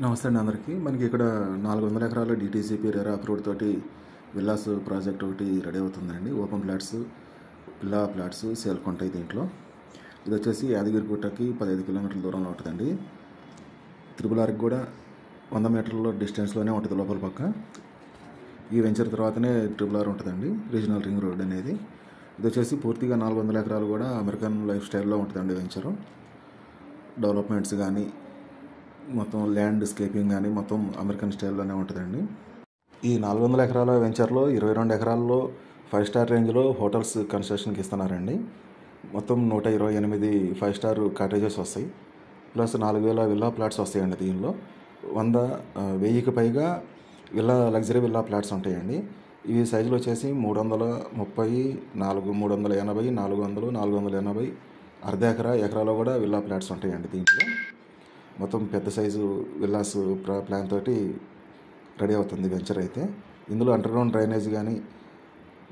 నమస్తే అండి అందరికీ. మనకి ఇక్కడ 400 ఎకరాల డీటీసీపీ రెరా అప్రూవ్డ్ తోటి విల్లాస్ ప్రాజెక్ట్ ఒకటి రెడీ అవుతుందండి. ఓపెన్ ప్లాట్స్, విల్లా ప్లాట్స్ సేల్కి ఉంటాయి దీంట్లో. ఇది వచ్చేసి యాదగిరిగుట్టకి 15 కిలోమీటర్ల దూరంలో ఉంటుందండి. త్రిపులార్కి కూడా 100 మీటర్ల డిస్టెన్స్లోనే ఉంటుంది లోపల పక్క. ఈ వెంచర్ తర్వాతనే ట్రిపులార్ ఉంటుందండి, రీజనల్ రింగ్ రోడ్ అనేది. ఇది వచ్చేసి పూర్తిగా 400 ఎకరాలు కూడా అమెరికన్ లైఫ్ స్టైల్లో ఉంటుందండి వెంచరు. డెవలప్మెంట్స్ కానీ మొత్తం ల్యాండ్స్కేపింగ్ కానీ మొత్తం అమెరికన్ స్టైల్లోనే ఉంటుందండి. ఈ 400 ఎకరాల వెంచర్లో 22 ఎకరాల్లో 5 స్టార్ రేంజ్లో హోటల్స్ కన్స్ట్రక్షన్కి ఇస్తున్నారండి. మొత్తం 128 5 స్టార్ కాటేజెస్ వస్తాయి, ప్లస్ 4000 విల్లా ప్లాట్స్ వస్తాయండి. దీనిలో 1000కి పైగా లగ్జరీ విల్లా ప్లాట్స్ ఉంటాయండి. ఈ సైజులు వచ్చేసి 330, 380, 400, 480, అర్ధ ఎకరాలో కూడా విల్లా ప్లాట్స్ ఉంటాయండి. దీంట్లో మొత్తం పెద్ద సైజు విల్లాస్ ప్లాన్ తోటి రెడీ అవుతుంది వెంచర్ అయితే. ఇందులో అండర్గ్రౌండ్ డ్రైనేజ్ కానీ,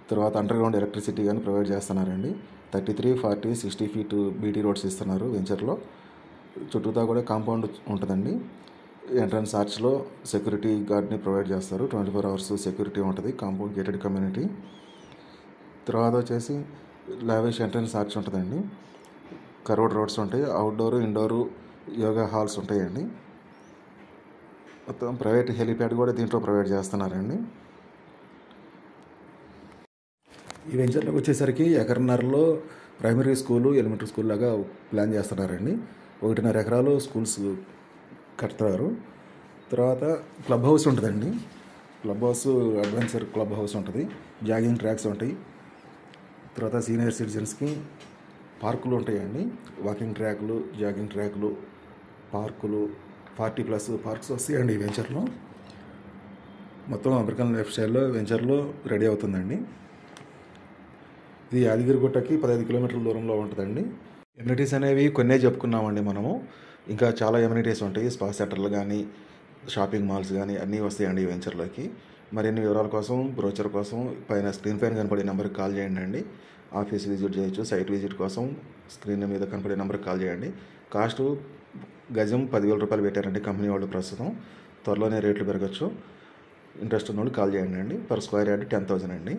తర్వాత అండర్గ్రౌండ్ ఎలక్ట్రిసిటీ కానీ ప్రొవైడ్ చేస్తున్నారండి. 33, 40, 60 ఫీట్ బీటీ రోడ్స్ ఇస్తున్నారు వెంచర్లో. చుట్టూతా కూడా కాంపౌండ్ ఉంటుందండి. ఎంట్రన్స్ ఆర్చ్లో సెక్యూరిటీ గార్డ్ని ప్రొవైడ్ చేస్తారు. 24 అవర్స్ సెక్యూరిటీ ఉంటుంది. Compound gated community. తర్వాత వచ్చేసి లావిష్ ఎంట్రన్స్ ఆర్చ్ ఉంటుందండి. కర్వ్డ్ రోడ్స్ ఉంటాయి. అవుట్డోరు, ఇండోరు యోగా హాల్స్ ఉంటాయండి. మొత్తం ప్రైవేట్ హెలిప్యాడ్ కూడా దీంట్లో ప్రొవైడ్ చేస్తున్నారండి. ఈ వెంచర్లోకి వచ్చేసరికి ఎకరన్నరలో ప్రైమరీ స్కూలు, ఎలిమెంటరీ స్కూల్ లాగా ప్లాన్ చేస్తున్నారండి. 1.5 ఎకరాలు స్కూల్స్ కడతారు. తర్వాత క్లబ్ హౌస్ ఉంటుందండి. Club house adventure club house ఉంటుంది. జాగింగ్ ట్రాక్స్ ఉంటాయి. తర్వాత సీనియర్ సిటిజన్స్కి పార్కులు ఉంటాయండి. వాకింగ్ ట్రాక్లు, జాగింగ్ ట్రాక్లు, పార్కులు 40+ పార్క్స్ వస్తాయండి ఈ వెంచర్లో. మొత్తం అమెరికన్ లైఫ్ స్టైల్లో వెంచర్లో రెడీ అవుతుందండి. ఇది యాదగిరిగుట్టకి 15 కిలోమీటర్ల దూరంలో ఉంటుందండి. ఎమ్యూనిటీస్ అనేవి కొన్నే చెప్పుకున్నామండి మనము. ఇంకా చాలా ఎమ్యూనిటీస్ ఉంటాయి. స్పా సెంటర్లు కానీ, షాపింగ్ మాల్స్ కానీ అన్నీ వస్తాయండి ఈ వెంచర్లోకి. మరిన్ని వివరాల కోసం, బ్రోచర్ కోసం స్క్రీన్ పైన కనపడే నెంబర్కి కాల్ చేయండి అండి. ఆఫీస్ విజిట్ చేయొచ్చు. సైట్ విజిట్ కోసం స్క్రీన్ మీద కనపడే నెంబర్కి కాల్ చేయండి. కాస్ట్ గజం 10,000 రూపాయలు పెట్టారండి కంపెనీ వాళ్ళు ప్రస్తుతం. త్వరలోనే రేట్లు పెరగచ్చు. ఇంట్రెస్ట్ ఉన్న వాళ్ళు కాల్ చేయండి అండి. పర్ స్క్వేర్ యార్డ్ 10,000 అండి.